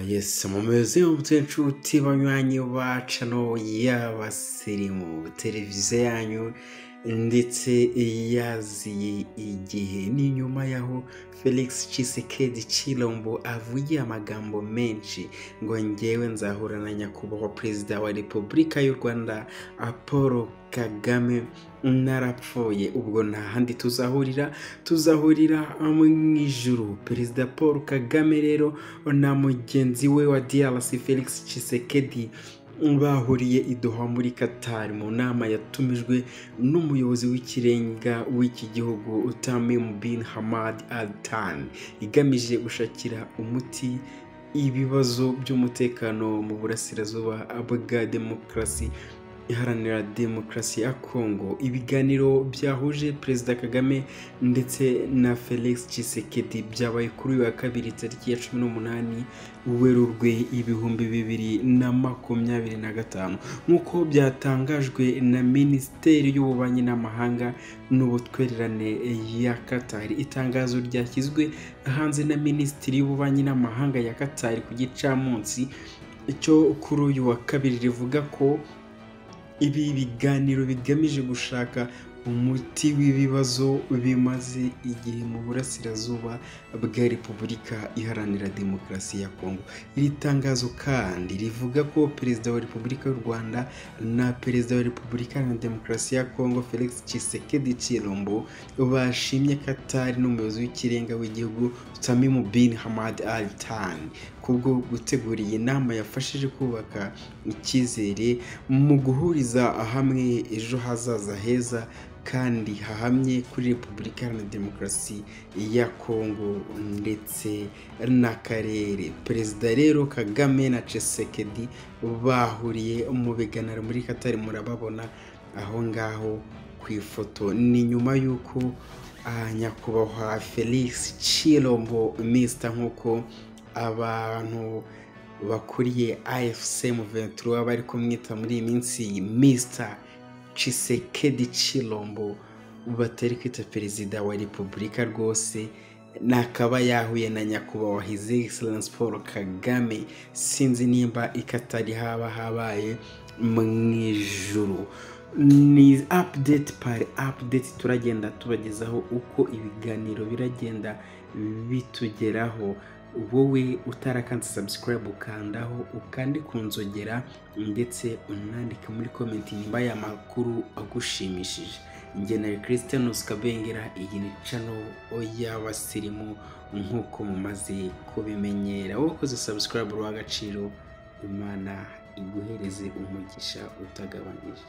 Yes, mumeze nshuti banywanyi bacu no y'abasirimu televiziyo yanyu ndetse yaziye igihe ni nyuma yaho Felix Tshisekedi Tshilombo avugiye amagambo menshi ngo ngewe nzahura na nyakubahwa perezida wa Repubulika y'u Rwanda Paul Kagame narapfuye ubwo nta handi tuzahurira mu ijuru. Perezida Paul Kagame rero na mugenzi we wa DRC Felix Tshisekedi bahuriye i Doha muri Qatar mu nama yatumijwe n'umuyobozi w'ikirenga w'iki gihugu Tamim bin Hamad Al Thani igamije gushakira umuti ibibazo by'umutekano mu burasirazuba bwa demokarasi iharanira demokarasi ya Kongo. Ibiganiro byahuje Perezida Kagame ndetse na Felix Tshisekedi byabaye kuri uyu wa kabiri tariki ya 18 Werurwe 2025 nk'uko byatangajwe na Minisiteri y'Ububanyi n'Amahanga n'Ubutwererane ya Qatar. Itangazo ryashyizwe hanze na Minisiteri y'Ububanyi n'Amahanga ya Qatar ku gicamunsi cyo kuri uyu wa kabiri rivuga ko ibi biganiro bigamije gushaka umuti w'ibibazo bimaze igihe mu burasirazuba bwa Repubulika iharanira demokarasi ya Kongo. Iri tangazo kandi rivuga ko Perezida wa Repubulika y'u Rwanda na Perezida wa Repubulika iharanira demokarasi ya Kongo Felix Tshisekedi Tshilombo bashimye Qatar n'umuyobozi w'ikirenga w'igihugu Tamim bin Hamad Al Thani kubwo gutegura iyi nama yafashije kubaka icyizere mu guhuriza hamwe ejo hazaza heza kandi hahamye kuri Repubulika Iharanira Demokarasi ya Kongo ndetse n'akarere. Perezida rero Kagame na Tshisekedi bahuriye mu biganiro muri Qatar, murababona aho ngaho ku ifoto. Ni nyuma y'uko nyakubahwa Felix Tshilombo Mr nk'uko abantu bakuriye AFC M23 bari kumwita muri iyi minsi Mr Tshisekedi Tshilombo batari kwita perezida wa Repubulika rwose, nakaba yahuye na nyakubahwa His Excellence Paul Kagame. Sinzi nimba ikatari haba habaye mu ijuru. Ni update par update turagenda tubagezaho uko ibiganiro biragenda bitugeraho. Wowe utarakanze subscribe ukandaho ukandi kunzogera ndetse unandika muri comment nimba ya makuru agushimishije. Nge na Christianus Kabengera, iyi ni channel y'abasirimu nkuko mumaze kubimenyera. Wakoze subscribe rw'agaciro, Imana iguhereze umugisha utagabanije.